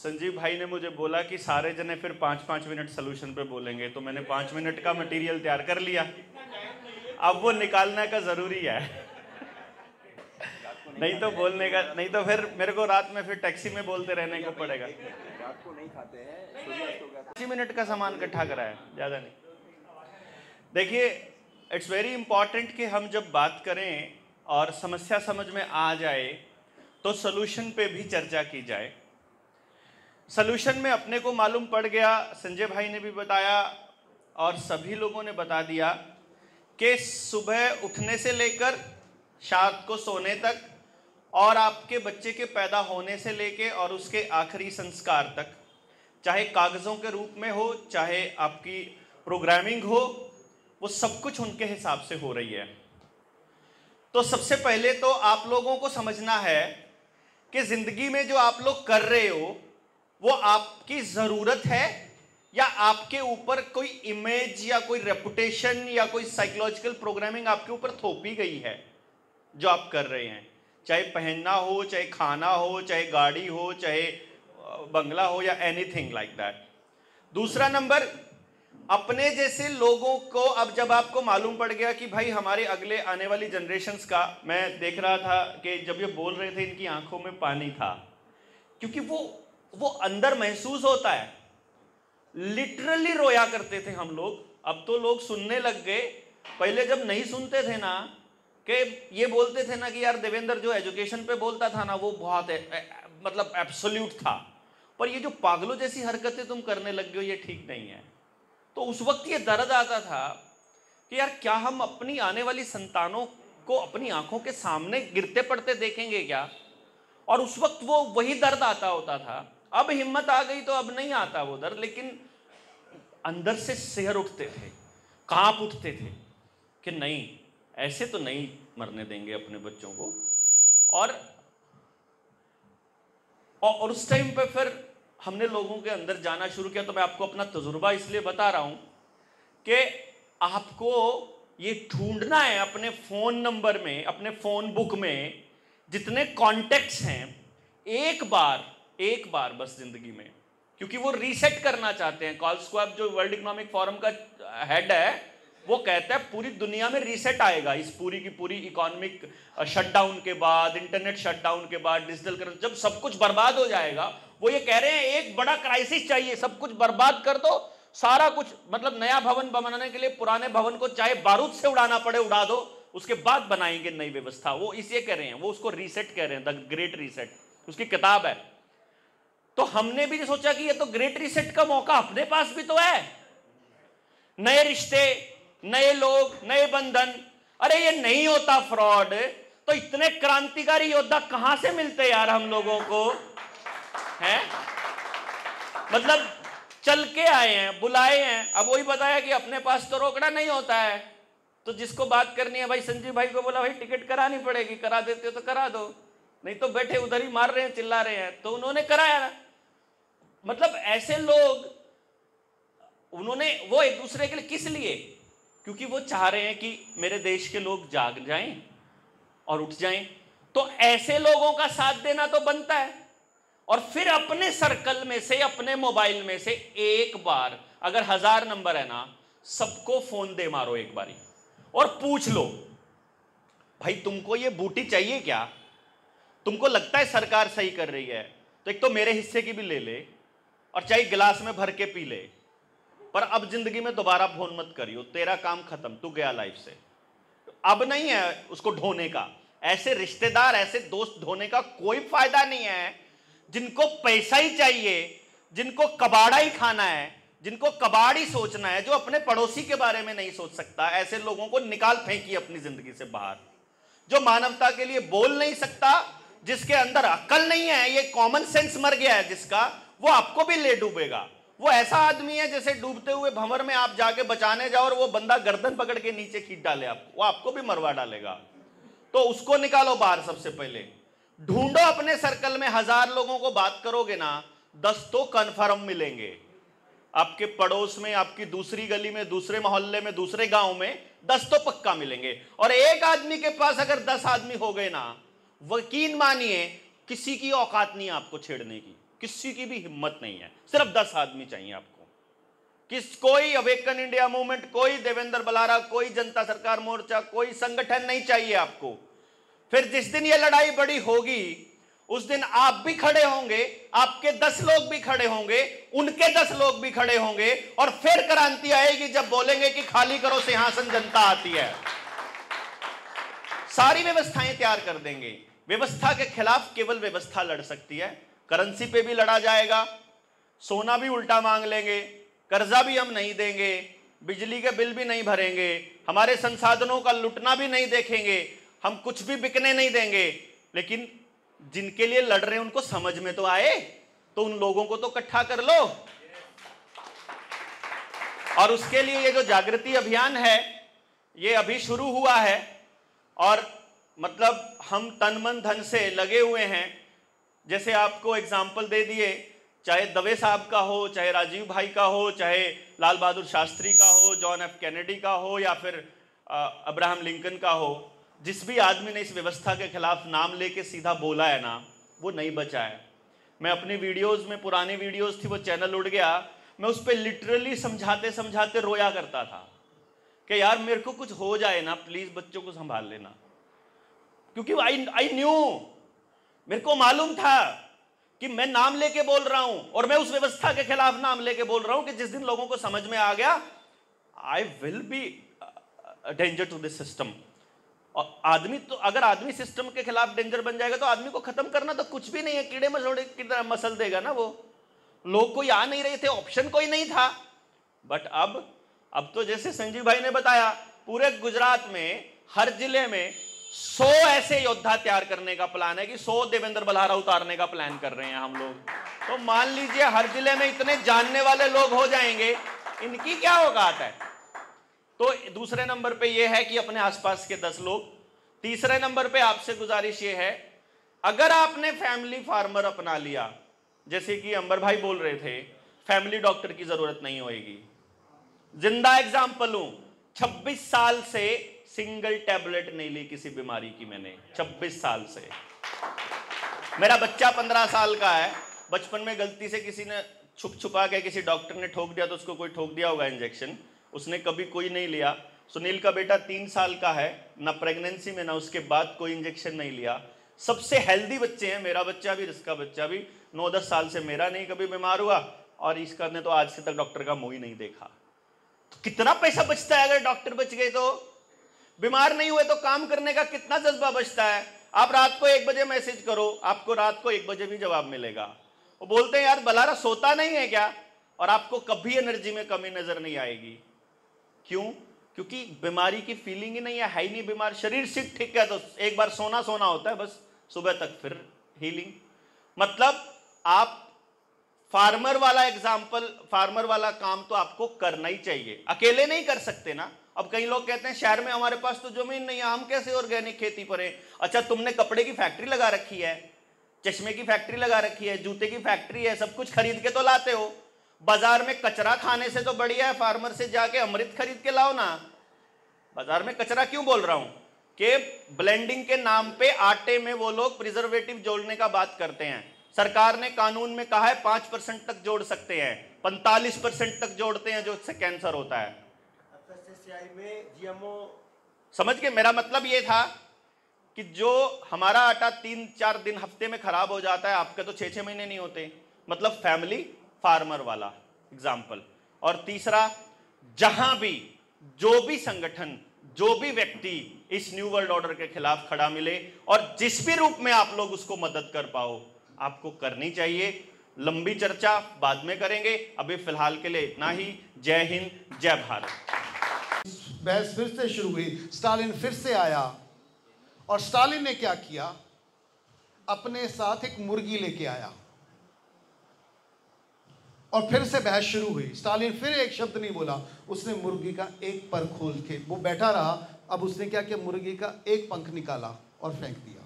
संजीव भाई ने मुझे बोला कि सारे जने फिर 5-5 मिनट सोल्यूशन पे बोलेंगे, तो मैंने 5 मिनट का मटेरियल तैयार कर लिया। अब वो निकालना का जरूरी है, नहीं तो बोलने का, नहीं तो फिर मेरे को रात में फिर टैक्सी में बोलते रहने को पड़ेगा। रात को नहीं खाते हैं, 5 मिनट का सामान इकट्ठा करा है, ज्यादा नहीं। देखिए, इट्स वेरी इंपॉर्टेंट कि हम जब बात करें और समस्या समझ में आ जाए तो सोल्यूशन पे भी चर्चा की जाए। सोल्यूशन में अपने को मालूम पड़ गया, संजय भाई ने भी बताया और सभी लोगों ने बता दिया कि सुबह उठने से लेकर रात को सोने तक और आपके बच्चे के पैदा होने से लेकर और उसके आखिरी संस्कार तक, चाहे कागज़ों के रूप में हो चाहे आपकी प्रोग्रामिंग हो, वो सब कुछ उनके हिसाब से हो रही है। तो सबसे पहले तो आप लोगों को समझना है कि ज़िंदगी में जो आप लोग कर रहे हो वो आपकी ज़रूरत है या आपके ऊपर कोई इमेज या कोई रेपुटेशन या कोई साइकोलॉजिकल प्रोग्रामिंग आपके ऊपर थोपी गई है जो आप कर रहे हैं, चाहे पहनना हो, चाहे खाना हो, चाहे गाड़ी हो, चाहे बंगला हो या एनीथिंग लाइक दैट। दूसरा नंबर, अपने जैसे लोगों को, अब जब आपको मालूम पड़ गया कि भाई हमारे अगले आने वाली जनरेशन्स का, मैं देख रहा था कि जब ये बोल रहे थे इनकी आंखों में पानी था, क्योंकि वो अंदर महसूस होता है। लिटरली रोया करते थे हम लोग, अब तो लोग सुनने लग गए। पहले जब नहीं सुनते थे ना, कि ये बोलते थे ना कि यार देवेंद्र जो एजुकेशन पे बोलता था ना वो बहुत मतलब एब्सोल्यूट था, पर ये जो पागलों जैसी हरकतें तुम करने लग गए हो ये ठीक नहीं है। तो उस वक्त ये दर्द आता था कि यार क्या हम अपनी आने वाली संतानों को अपनी आंखों के सामने गिरते पड़ते देखेंगे क्या? और उस वक्त वो वही दर्द आता होता था। अब हिम्मत आ गई तो अब नहीं आता वो दर्द, लेकिन अंदर से सिहर उठते थे, कांप उठते थे कि नहीं, ऐसे तो नहीं मरने देंगे अपने बच्चों को। और उस टाइम पे फिर हमने लोगों के अंदर जाना शुरू किया। तो मैं आपको अपना तजुर्बा इसलिए बता रहा हूं कि आपको ये ढूंढना है अपने फोन नंबर में, अपने फोन बुक में जितने कॉन्टेक्ट्स हैं, एक बार बस जिंदगी में, क्योंकि वो रीसेट करना चाहते हैं। कार्ल श्वाब जो वर्ल्ड इकोनॉमिक फोरम का हेड है, वो कहता है पूरी दुनिया में रीसेट आएगा इस पूरी की पूरी इकोनॉमिक शटडाउन के बाद, इंटरनेट शटडाउन के बाद, डिजिटल करेंसी, जब सब कुछ बर्बाद हो जाएगा। वो ये कह रहे हैं एक बड़ा क्राइसिस चाहिए, सब कुछ बर्बाद कर दो, सारा कुछ, मतलब नया भवन बनाने के लिए पुराने भवन को चाहे बारूद से उड़ाना पड़े उड़ा दो, उसके बाद बनाएंगे नई व्यवस्था। वो इसे कह रहे हैं, वो उसको रीसेट कह रहे हैं, द ग्रेट रीसेट, उसकी किताब है। तो हमने भी सोचा कि ये तो ग्रेट रीसेट का मौका अपने पास भी तो है, नए रिश्ते, नए लोग, नए बंधन। अरे ये नहीं होता फ्रॉड तो इतने क्रांतिकारी योद्धा कहां से मिलते यार हम लोगों को, हैं? मतलब चल के आए हैं, बुलाए हैं। अब वही बताया कि अपने पास तो रोकड़ा नहीं होता है, तो जिसको बात करनी है भाई, संजीव भाई को बोला भाई टिकट करानी पड़ेगी, करा देते हो तो करा दो, नहीं तो बैठे उधर ही मार रहे हैं, चिल्ला रहे हैं, तो उन्होंने कराया ना। मतलब ऐसे लोग, उन्होंने वो एक दूसरे के लिए, किस लिए? क्योंकि वो चाह रहे हैं कि मेरे देश के लोग जाग जाएं और उठ जाएं। तो ऐसे लोगों का साथ देना तो बनता है। और फिर अपने सर्कल में से, अपने मोबाइल में से एक बार, अगर 1000 नंबर है ना, सबको फोन दे मारो एक बारी और पूछ लो भाई तुमको ये बूटी चाहिए क्या? तुमको लगता है सरकार सही कर रही है तो एक तो मेरे हिस्से की भी ले ले और चाहे गिलास में भर के पी ले, पर अब जिंदगी में दोबारा फोन मत करियो, तेरा काम खत्म, तू गया लाइफ से। अब नहीं है उसको ढोने का, ऐसे रिश्तेदार, ऐसे दोस्त ढोने का कोई फायदा नहीं है। जिनको पैसा ही चाहिए, जिनको कबाड़ा ही खाना है, जिनको कबाड़ ही सोचना है, जो अपने पड़ोसी के बारे में नहीं सोच सकता, ऐसे लोगों को निकाल फेंकिए अपनी जिंदगी से बाहर। जो मानवता के लिए बोल नहीं सकता, जिसके अंदर अक्ल नहीं है, ये कॉमन सेंस मर गया है जिसका, वो आपको भी ले डूबेगा। वो ऐसा आदमी है जैसे डूबते हुए भंवर में आप जाके बचाने जाओ और वो बंदा गर्दन पकड़ के नीचे खींच डाले आपको, वो आपको भी मरवा डालेगा। तो उसको निकालो बाहर। सबसे पहले ढूंढो अपने सर्कल में, 1000 लोगों को बात करोगे ना, 10 तो कन्फर्म मिलेंगे। आपके पड़ोस में, आपकी दूसरी गली में, दूसरे मोहल्ले में, दूसरे गांव में 10 तो पक्का मिलेंगे। और एक आदमी के पास अगर 10 आदमी हो गए ना, यकीन मानिए किसी की औकात नहीं है आपको छेड़ने की, किसी की भी हिम्मत नहीं है। सिर्फ 10 आदमी चाहिए आपको। कोई अवेकन इंडिया मूवमेंट, कोई देवेंद्र बलारा, कोई जनता सरकार मोर्चा, कोई संगठन नहीं चाहिए आपको। फिर जिस दिन ये लड़ाई बड़ी होगी उस दिन आप भी खड़े होंगे, आपके 10 लोग भी खड़े होंगे, उनके 10 लोग भी खड़े होंगे, और फिर क्रांति आएगी जब बोलेंगे कि खाली करो सिंहासन, जनता आती है। सारी व्यवस्थाएं तैयार कर देंगे। व्यवस्था के खिलाफ केवल व्यवस्था लड़ सकती है। करेंसी पे भी लड़ा जाएगा, सोना भी उल्टा मांग लेंगे, कर्जा भी हम नहीं देंगे, बिजली के बिल भी नहीं भरेंगे, हमारे संसाधनों का लुटना भी नहीं देखेंगे, हम कुछ भी बिकने नहीं देंगे। लेकिन जिनके लिए लड़ रहे हैं उनको समझ में तो आए, तो उन लोगों को तो इकट्ठा कर लो। और उसके लिए ये जो जागृति अभियान है ये अभी शुरू हुआ है, और मतलब हम तन मन धन से लगे हुए हैं। जैसे आपको एग्जाम्पल दे दिए, चाहे दवे साहब का हो, चाहे राजीव भाई का हो, चाहे लाल बहादुर शास्त्री का हो, जॉन एफ कैनेडी का हो, या फिर अब्राहम लिंकन का हो, जिस भी आदमी ने इस व्यवस्था के खिलाफ नाम लेके सीधा बोला है ना, वो नहीं बचा है। मैं अपनी वीडियोस में, पुरानी वीडियोस थी, वो चैनल उड़ गया, मैं उस पर लिटरली समझाते समझाते रोया करता था कि यार मेरे को कुछ हो जाए ना, प्लीज बच्चों को संभाल लेना। क्योंकि आई न्यू, मेरे को मालूम था कि मैं नाम लेके बोल रहा हूं, और मैं उस व्यवस्था के खिलाफ नाम लेके बोल रहा हूं कि जिस दिन लोगों को समझ में आ गया, I will be danger to this system. और आदमी तो, अगर आदमी सिस्टम के खिलाफ डेंजर बन जाएगा तो आदमी को खत्म करना तो कुछ भी नहीं है, कीड़े मकोड़े की तरह मसल देगा ना वो। लोग कोई आ नहीं रहे थे, ऑप्शन कोई नहीं था। बट अब तो जैसे संजीव भाई ने बताया, पूरे गुजरात में हर जिले में 100 ऐसे योद्धा तैयार करने का प्लान है कि 100 देवेंद्र बलारा उतारने का प्लान कर रहे हैं हम लोग। तो मान लीजिए हर जिले में इतने जानने वाले लोग हो जाएंगे, इनकी क्या औकात है। तो दूसरे नंबर पे ये है कि अपने आसपास के 10 लोग। तीसरे नंबर पे आपसे गुजारिश ये है, अगर आपने फैमिली फार्मर अपना लिया, जैसे कि अंबर भाई बोल रहे थे, फैमिली डॉक्टर की जरूरत नहीं होगी। जिंदा एग्जाम्पल हूं, 26 साल से सिंगल टैबलेट नहीं ली किसी बीमारी की मैंने, 26 साल से। मेरा बच्चा 15 साल का है, बचपन में गलती से किसी ने छुप छुपा के, किसी डॉक्टर ने ठोक दिया तो उसको कोई ठोक दिया होगा इंजेक्शन, उसने कभी कोई नहीं लिया। सुनील का बेटा 3 साल का है, ना प्रेगनेंसी में ना उसके बाद कोई इंजेक्शन नहीं लिया। सबसे हेल्दी बच्चे हैं, मेरा बच्चा भी, इसका बच्चा भी। 9-10 साल से मेरा नहीं कभी बीमार हुआ, और इसका ने तो आज से तक डॉक्टर का मुंह ही नहीं देखा। तो कितना पैसा बचता है अगर डॉक्टर बच गए तो। बीमार नहीं हुए तो काम करने का कितना जज्बा बचता है। आप रात को 1 बजे मैसेज करो, आपको रात को 1 बजे भी जवाब मिलेगा। वो बोलते हैं यार बलारा सोता नहीं है क्या, और आपको कभी एनर्जी में कमी नजर नहीं आएगी। क्यों? क्योंकि बीमारी की फीलिंग ही नहीं है ही नहीं बीमार। शरीर सिर्फ ठीक है तो एक बार सोना होता है बस, सुबह तक फिर हीलिंग। मतलब आप फार्मर वाला एग्जाम्पल, फार्मर वाला काम तो आपको करना ही चाहिए, अकेले नहीं कर सकते ना। अब कई लोग कहते हैं शहर में हमारे पास तो जमीन नहीं है, हम कैसे ऑर्गेनिक खेती करें। अच्छा, तुमने कपड़े की फैक्ट्री लगा रखी है, चश्मे की फैक्ट्री लगा रखी है, जूते की फैक्ट्री है, सब कुछ खरीद के तो लाते हो। बाजार में कचरा खाने से तो बढ़िया है फार्मर से जाके अमृत खरीद के लाओ ना। बाजार में कचरा क्यों बोल रहा हूं कि ब्लेंडिंग के नाम पे आटे में वो लोग प्रिजर्वेटिव जोड़ने का बात करते हैं। सरकार ने कानून में कहा है 5% तक जोड़ सकते हैं, 45% तक जोड़ते हैं, जो इससे कैंसर होता है। में जीएमओ, समझ के मेरा मतलब ये था कि जो हमारा आटा 3-4 दिन हफ्ते में खराब हो जाता है, आपके तो 6-6 महीने नहीं होते। मतलब फैमिली फार्मर वाला एग्जाम्पल। और तीसरा, जहां भी जो भी संगठन, जो भी व्यक्ति इस न्यू वर्ल्ड ऑर्डर के खिलाफ खड़ा मिले और जिस भी रूप में आप लोग उसको मदद कर पाओ, आपको करनी चाहिए। लंबी चर्चा बाद में करेंगे, अभी फिलहाल के लिए इतना ही। जय हिंद, जय भारत। बहस फिर से शुरू हुई, स्टालिन फिर से आया, और स्टालिन ने क्या किया, अपने साथ एक मुर्गी लेके आया और फिर से बहस शुरू हुई। स्टालिन फिर एक शब्द नहीं बोला, उसने मुर्गी का एक पर खोल के वो बैठा रहा। अब उसने क्या किया, मुर्गी का एक पंख निकाला और फेंक दिया,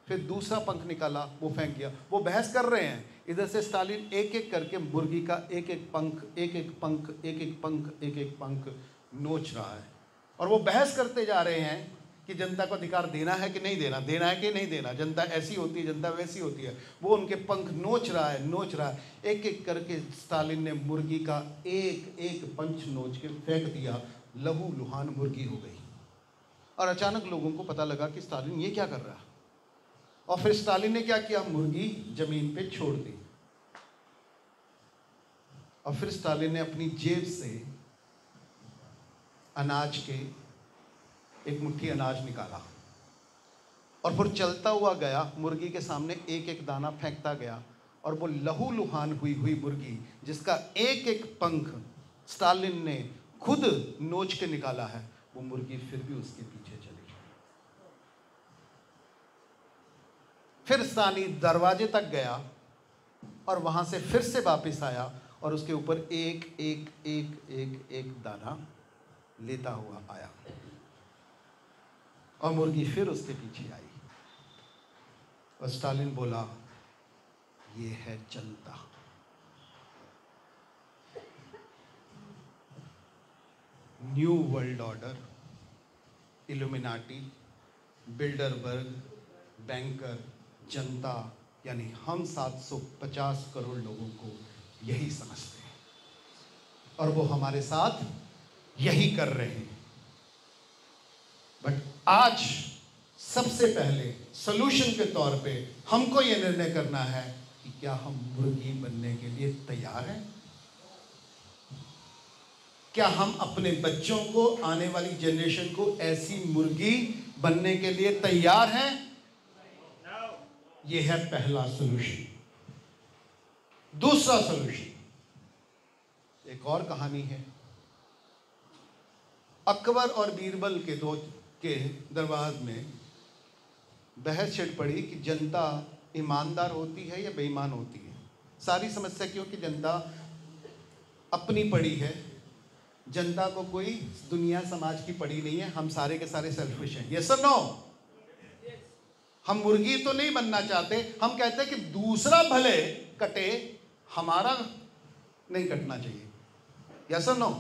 फिर दूसरा पंख निकाला, वो फेंक दिया। वो बहस कर रहे हैं, इधर से स्टालिन एक एक करके मुर्गी का एक एक पंख, एक एक पंख, एक एक पंख, एक एक पंख नोच रहा है। और वो बहस करते जा रहे हैं कि जनता को अधिकार देना है कि नहीं देना, देना है कि नहीं देना, जनता ऐसी होती है, जनता वैसी होती है। वो उनके पंख नोच रहा है। एक एक करके स्टालिन ने मुर्गी का एक एक पंच नोच के फेंक दिया, लहू लुहान मुर्गी हो गई। और अचानक लोगों को पता लगा कि स्टालिन ये क्या कर रहा है। और फिर स्टालिन ने क्या किया, मुर्गी जमीन पे छोड़ दी। और फिर स्टालिन ने अपनी जेब से अनाज के एक मुट्ठी अनाज निकाला और फिर चलता हुआ गया, मुर्गी के सामने एक एक दाना फेंकता गया। और वो लहू लुहान हुई मुर्गी, जिसका एक एक पंख स्टालिन ने खुद नोच के निकाला है, वो मुर्गी फिर भी उसके पीछे चली गई। फिर स्टालिन दरवाजे तक गया और वहां से फिर से वापस आया और उसके ऊपर एक एक एक एक एक दाना लेता हुआ आया और मुर्गी फिर उसके पीछे आई। और स्टालिन बोला, ये है जनता। New world order, illuminati, Bilderberg, banker, जनता, यानी हम 750 करोड़ लोगों को यही समझते हैं और वो हमारे साथ यही कर रहे हैं। बट आज सबसे पहले सॉल्यूशन के तौर पे हमको ये निर्णय करना है कि क्या हम मुर्गी बनने के लिए तैयार हैं? क्या हम अपने बच्चों को, आने वाली जनरेशन को ऐसी मुर्गी बनने के लिए तैयार हैं? ये है पहला सॉल्यूशन। दूसरा सॉल्यूशन, एक और कहानी है। अकबर और बीरबल के दरबार में बहस छिड़ पड़ी कि जनता ईमानदार होती है या बेईमान होती है। सारी समस्या क्यों कि जनता अपनी पड़ी है, जनता को कोई दुनिया समाज की पड़ी नहीं है, हम सारे के सारे सेल्फिश हैं। यस और नो? हम मुर्गी तो नहीं बनना चाहते, हम कहते हैं कि दूसरा भले कटे, हमारा नहीं कटना चाहिए। यस और नो?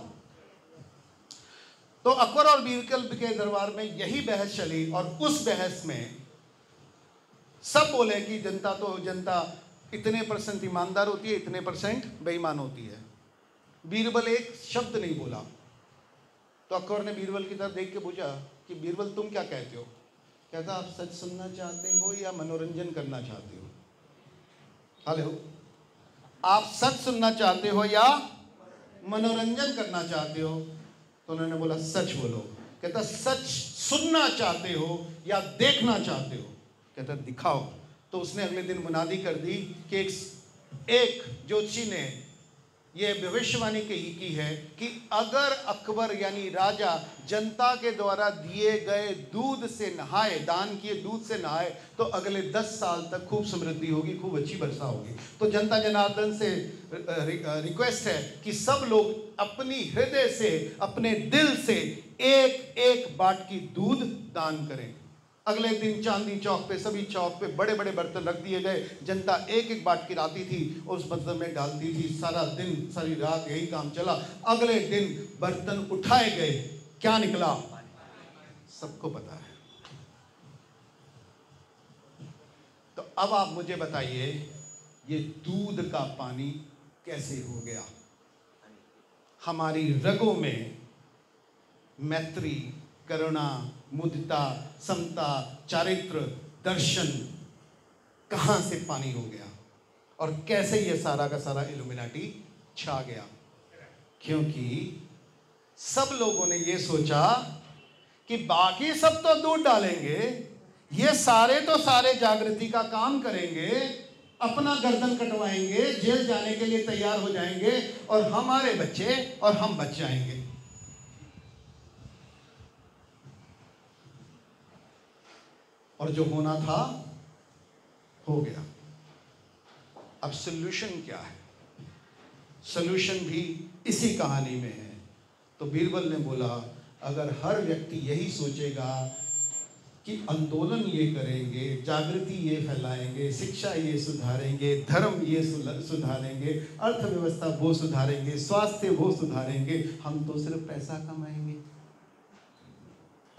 तो अकबर और बीरबल के दरबार में यही बहस चली और उस बहस में सब बोले कि जनता इतने % ईमानदार होती है, इतने % बेईमान होती है। बीरबल एक शब्द नहीं बोला। तो अकबर ने बीरबल की तरफ देख के पूछा कि बीरबल तुम क्या कहते हो? कहता, आप सच सुनना चाहते हो या मनोरंजन करना चाहते हो? हेलो, आप सच सुनना चाहते हो या मनोरंजन करना चाहते हो? तो उन्होंने बोला, सच बोलो। कहता, सच सुनना चाहते हो या देखना चाहते हो? कहता, दिखाओ। तो उसने अगले दिन मुनादी कर दी कि एक ज्योतिषी ने ये भविष्यवाणी की है कि अगर अकबर यानी राजा जनता के द्वारा दिए गए दूध से नहाए, दान किए दूध से नहाए, तो अगले 10 साल तक खूब समृद्धि होगी, खूब अच्छी वर्षा होगी। तो जनता जनार्दन से रिक्वेस्ट है कि सब लोग अपनी हृदय से, अपने दिल से एक एक बाटकी दूध दान करें। अगले दिन चांदनी चौक पे, सभी चौक पे बड़े बड़े बर्तन रख दिए गए। जनता एक एक बाटकी लाती थी, उस बर्तन में डालती थी। सारा दिन, सारी रात यही काम चला। अगले दिन बर्तन उठाए गए, क्या निकला सबको पता है। तो अब आप मुझे बताइए, ये दूध का पानी कैसे हो गया? हमारी रगों में मैत्री, करुणा, मुदिता, समता, चारित्र, दर्शन कहां से पानी हो गया? और कैसे ये सारा का सारा इल्यूमिनाटी छा गया? क्योंकि सब लोगों ने ये सोचा कि बाकी सब तो दूध डालेंगे, ये सारे तो सारे जागृति का काम करेंगे, अपना गर्दन कटवाएंगे, जेल जाने के लिए तैयार हो जाएंगे, और हमारे बच्चे और हम बच जाएंगे। और जो होना था हो गया। अब सॉल्यूशन क्या है? सॉल्यूशन भी इसी कहानी में है। तो बीरबल ने बोला, अगर हर व्यक्ति यही सोचेगा कि आंदोलन ये करेंगे, जागृति ये फैलाएंगे, शिक्षा ये सुधारेंगे, धर्म ये सुधारेंगे, अर्थव्यवस्था वो सुधारेंगे, स्वास्थ्य वो सुधारेंगे, हम तो सिर्फ पैसा कमाएंगे।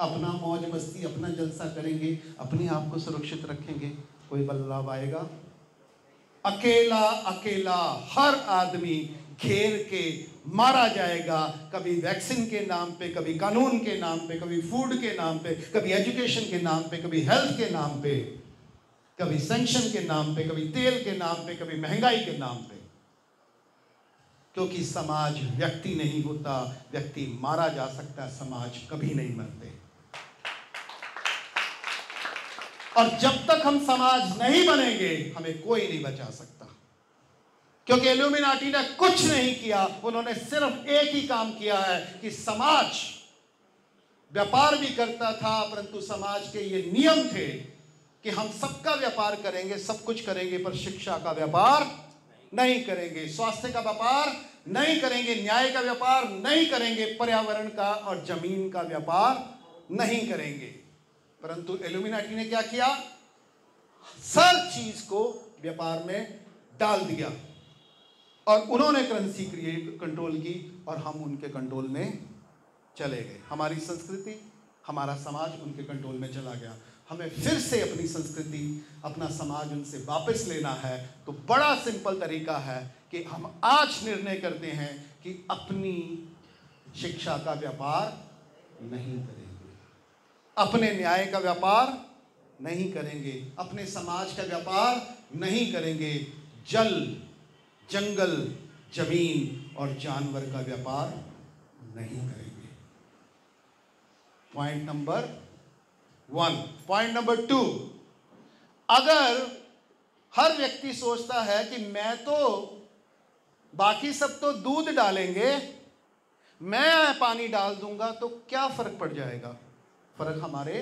अपना मौज मस्ती, अपना जलसा करेंगे, अपने आप को सुरक्षित रखेंगे, कोई बदलाव आएगा? अकेला अकेला हर आदमी घेर के मारा जाएगा, कभी वैक्सीन के नाम पे, कभी कानून के नाम पे, कभी फूड के नाम पे, कभी एजुकेशन के नाम पे, कभी हेल्थ के नाम पे, कभी सैंक्शन के नाम पे, कभी तेल के नाम पे, कभी महंगाई के नाम पे। क्योंकि समाज व्यक्ति नहीं होता, व्यक्ति मारा जा सकता है, समाज कभी नहीं मरते। और जब तक हम समाज नहीं बनेंगे हमें कोई नहीं बचा सकता, क्योंकि इल्यूमिनाटी ने कुछ नहीं किया, उन्होंने सिर्फ एक ही काम किया है कि समाज व्यापार भी करता था, परंतु समाज के ये नियम थे कि हम सबका व्यापार करेंगे, सब कुछ करेंगे, पर शिक्षा का व्यापार नहीं करेंगे, स्वास्थ्य का व्यापार नहीं करेंगे, न्याय का व्यापार नहीं करेंगे, पर्यावरण का और जमीन का व्यापार नहीं करेंगे। परंतु इल्यूमिनाटी ने क्या किया? हर चीज को व्यापार में डाल दिया और उन्होंने करेंसी कंट्रोल की और हम उनके कंट्रोल में चले गए। हमारी संस्कृति, हमारा समाज उनके कंट्रोल में चला गया। हमें फिर से अपनी संस्कृति, अपना समाज उनसे वापस लेना है, तो बड़ा सिंपल तरीका है कि हम आज निर्णय करते हैं कि अपनी शिक्षा का व्यापार नहीं करेंगे, अपने न्याय का व्यापार नहीं करेंगे, अपने समाज का व्यापार नहीं करेंगे, जल, जंगल, जमीन और जानवर का व्यापार नहीं करेंगे। Point number 1। पॉइंट नंबर 2, अगर हर व्यक्ति सोचता है कि मैं तो, बाकी सब तो दूध डालेंगे, मैं पानी डाल दूंगा, तो क्या फर्क पड़ जाएगा? फर्क हमारे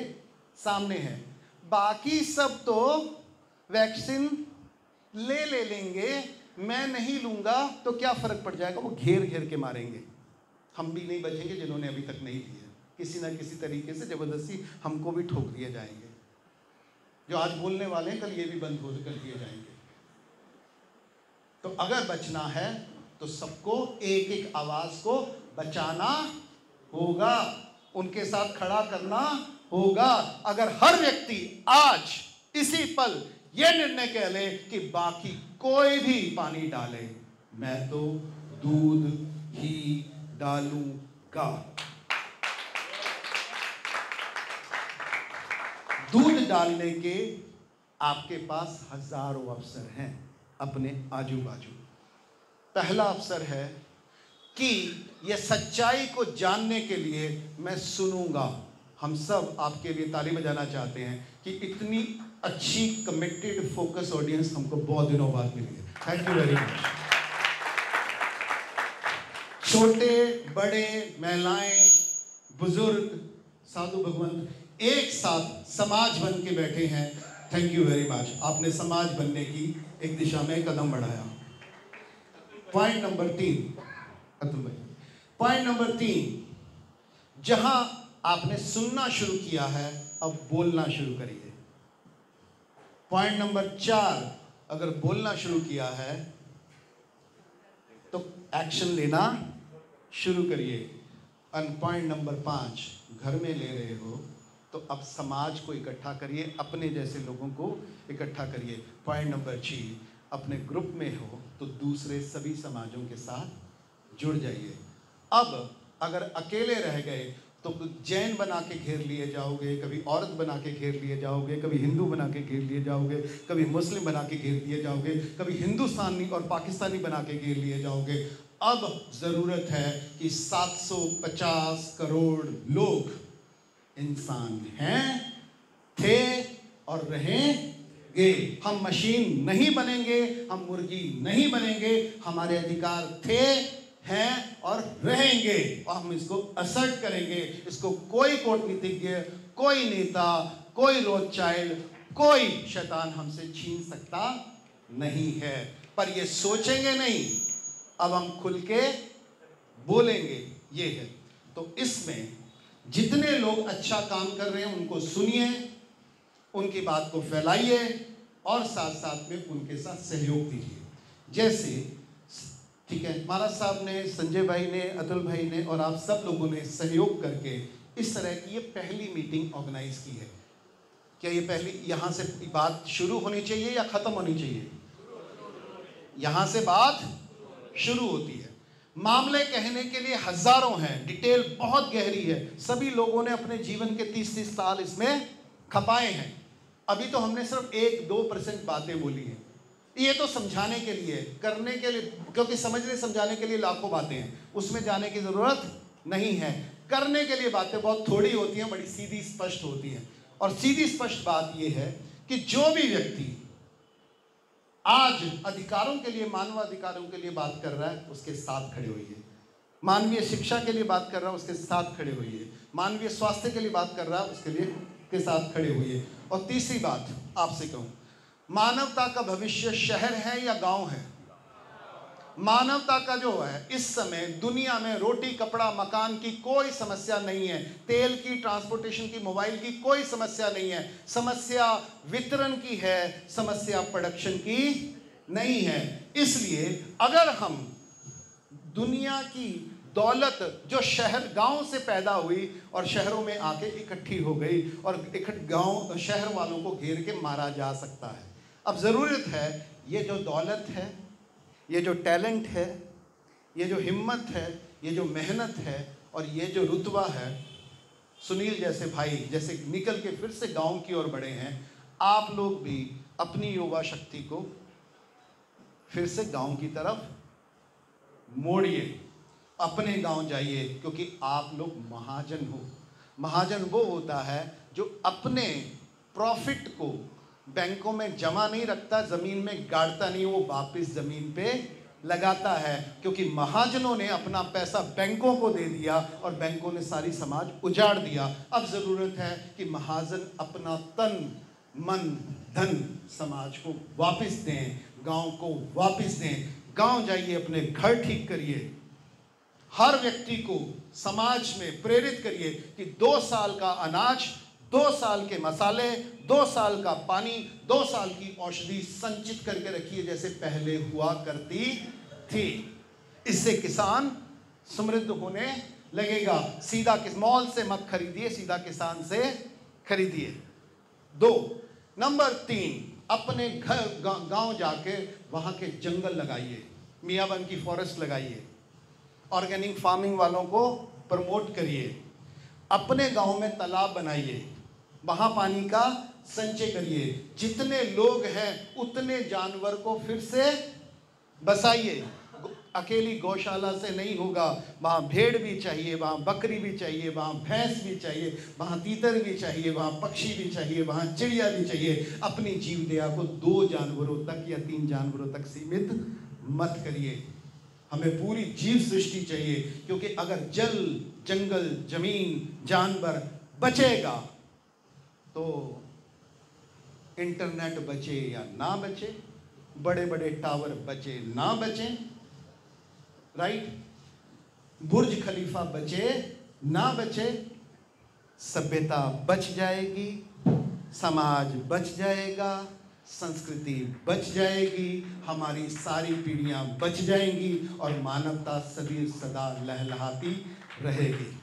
सामने है। बाकी सब तो वैक्सीन ले लेंगे, मैं नहीं लूंगा, तो क्या फर्क पड़ जाएगा? वो घेर घेर के मारेंगे, हम भी नहीं बचेंगे जिन्होंने अभी तक नहीं लिया। किसी ना किसी तरीके से जबरदस्ती हमको भी ठोक दिए जाएंगे। जो आज बोलने वाले हैं कल ये भी बंद हो कर दिए जाएंगे। तो अगर बचना है तो सबको एक एक आवाज को बचाना होगा, उनके साथ खड़ा करना होगा। अगर हर व्यक्ति आज इसी पल यह निर्णय कह ले कि बाकी कोई भी पानी डाले, मैं तो दूध ही डालूंगा। दूध डालने के आपके पास हजारों अवसर हैं अपने आजू बाजू। पहला अवसर है कि यह सच्चाई को जानने के लिए मैं सुनूंगा। हम सब आपके लिए ताली बजाना चाहते हैं कि इतनी अच्छी कमिटेड फोकस ऑडियंस हमको बहुत दिनों बाद मिली है। Thank you very much. छोटे बड़े, महिलाएं, बुजुर्ग, साधु भगवंत एक साथ समाज बन के बैठे हैं। Thank you very much. आपने समाज बनने की एक दिशा में कदम बढ़ाया। पॉइंट नंबर 3, अतुल भाई, पॉइंट नंबर 3, जहां आपने सुनना शुरू किया है अब बोलना शुरू करिए। पॉइंट नंबर 4, अगर बोलना शुरू किया है तो एक्शन लेना शुरू करिए। और पॉइंट नंबर 5, घर में ले रहे हो तो अब समाज को इकट्ठा करिए, अपने जैसे लोगों को इकट्ठा करिए। पॉइंट नंबर 6, अपने ग्रुप में हो तो दूसरे सभी समाजों के साथ जुड़ जाइए। अब अगर अकेले रह गए तो जैन बना के घेर लिए जाओगे, कभी औरत बना के घेर लिए जाओगे, कभी हिंदू बना के घेर लिए जाओगे, कभी मुस्लिम बना के घेर लिए जाओगे, कभी हिंदुस्तानी और पाकिस्तानी बना के घेर लिए जाओगे। अब ज़रूरत है कि 750 करोड़ लोग इंसान हैं, थे और रहेंगे। हम मशीन नहीं बनेंगे, हम मुर्गी नहीं बनेंगे। हमारे अधिकार थे, हैं और रहेंगे और हम इसको असर्ट करेंगे। इसको कोई कूटनीतिज्ञ, कोई नेता, कोई रोथशाइल्ड, कोई शैतान हमसे छीन सकता नहीं है। पर ये सोचेंगे नहीं, अब हम खुल के बोलेंगे, ये है। तो इसमें जितने लोग अच्छा काम कर रहे हैं उनको सुनिए, उनकी बात को फैलाइए और साथ साथ में उनके साथ सहयोग दीजिए। जैसे ठीक है, महाराज साहब ने, संजय भाई ने, अतुल भाई ने और आप सब लोगों ने सहयोग करके इस तरह की ये पहली मीटिंग ऑर्गेनाइज की है। क्या ये पहली यहाँ से बात शुरू होनी चाहिए या ख़त्म होनी चाहिए? यहाँ से बात शुरू होती है। मामले कहने के लिए हज़ारों हैं, डिटेल बहुत गहरी है, सभी लोगों ने अपने जीवन के 30-30 साल इसमें खपाए हैं। अभी तो हमने सिर्फ 1-2% बातें बोली हैं। ये तो समझाने के लिए, करने के लिए, क्योंकि समझने समझाने के लिए लाखों बातें हैं, उसमें जाने की ज़रूरत नहीं है। करने के लिए बातें बहुत थोड़ी होती हैं, बड़ी सीधी स्पष्ट होती हैं। और सीधी स्पष्ट बात यह है कि जो भी व्यक्ति आज अधिकारों के लिए, मानवाधिकारों के लिए बात कर रहा है, उसके साथ खड़े होइए। मानवीय शिक्षा के लिए बात कर रहा है, उसके साथ खड़े होइए। मानवीय स्वास्थ्य के लिए बात कर रहा है, उसके लिए के साथ खड़े होइए। और तीसरी बात आपसे कहूँ, मानवता का भविष्य शहर है या गांव है? मानवता का जो है, इस समय दुनिया में रोटी, कपड़ा, मकान की कोई समस्या नहीं है, तेल की, ट्रांसपोर्टेशन की, मोबाइल की कोई समस्या नहीं है। समस्या वितरण की है, समस्या प्रोडक्शन की नहीं है। इसलिए अगर हम दुनिया की दौलत जो शहर गांव से पैदा हुई और शहरों में आके इकट्ठी हो गई और गांव शहर वालों को घेर के मारा जा सकता है। अब ज़रूरत है ये जो दौलत है, ये जो टैलेंट है, ये जो हिम्मत है, ये जो मेहनत है और ये जो रुतबा है, सुनील जैसे भाई जैसे निकल के फिर से गांव की ओर बढ़े हैं, आप लोग भी अपनी युवा शक्ति को फिर से गांव की तरफ मोड़िए, अपने गांव जाइए, क्योंकि आप लोग महाजन हो। महाजन वो होता है जो अपने प्रॉफिट को बैंकों में जमा नहीं रखता, ज़मीन में गाड़ता नहीं, वो वापस ज़मीन पे लगाता है, क्योंकि महाजनों ने अपना पैसा बैंकों को दे दिया और बैंकों ने सारी समाज उजाड़ दिया। अब ज़रूरत है कि महाजन अपना तन, मन, धन समाज को वापस दें, गांव को वापस दें। गांव जाइए, अपने घर ठीक करिए, हर व्यक्ति को समाज में प्रेरित करिए कि 2 साल का अनाज, 2 साल के मसाले, 2 साल का पानी, 2 साल की औषधि संचित करके रखिए, जैसे पहले हुआ करती थी। इससे किसान समृद्ध होने लगेगा। सीधा मॉल से मत खरीदिए, सीधा किसान से खरीदिए। 2 नंबर 3, अपने घर गांव जाके वहां के जंगल लगाइए, मियाँबंद की फॉरेस्ट लगाइए, ऑर्गेनिक फार्मिंग वालों को प्रमोट करिए, अपने गांव में तालाब बनाइए, वहाँ पानी का संचय करिए, जितने लोग हैं उतने जानवर को फिर से बसाइए। अकेली गौशाला से नहीं होगा, वहाँ भेड़ भी चाहिए, वहाँ बकरी भी चाहिए, वहाँ भैंस भी चाहिए, वहाँ तीतर भी चाहिए, वहाँ पक्षी भी चाहिए, वहाँ चिड़िया भी चाहिए। अपनी जीवदया को 2 जानवरों तक या 3 जानवरों तक सीमित मत करिए। हमें पूरी जीव सृष्टि चाहिए, क्योंकि अगर जल, जंगल, जमीन, जानवर बचेगा तो इंटरनेट बचे या ना बचे, बड़े बड़े टावर बचे ना बचे, राइट, बुर्ज खलीफा बचे ना बचे, सभ्यता बच जाएगी, समाज बच जाएगा, संस्कृति बच जाएगी, हमारी सारी पीढ़ियां बच जाएंगी और मानवता सदी सदा लहलहाती रहेगी।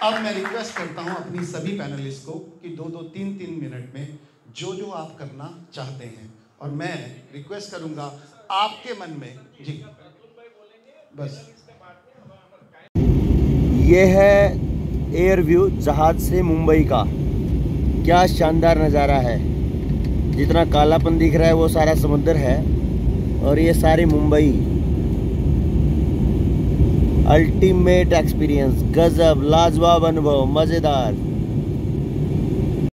अब मैं रिक्वेस्ट करता हूं अपनी सभी पैनलिस्ट को कि 2-2, 3-3 मिनट में जो जो आप करना चाहते हैं, और मैं रिक्वेस्ट करूंगा आपके मन में जी बस। ये है एयर व्यू जहाज से मुंबई का। क्या शानदार नज़ारा है, जितना कालापन दिख रहा है वो सारा समुद्र है और ये सारी मुंबई। अल्टीमेट एक्सपीरियंस, गजब, लाजवाब अनुभव, मज़ेदार।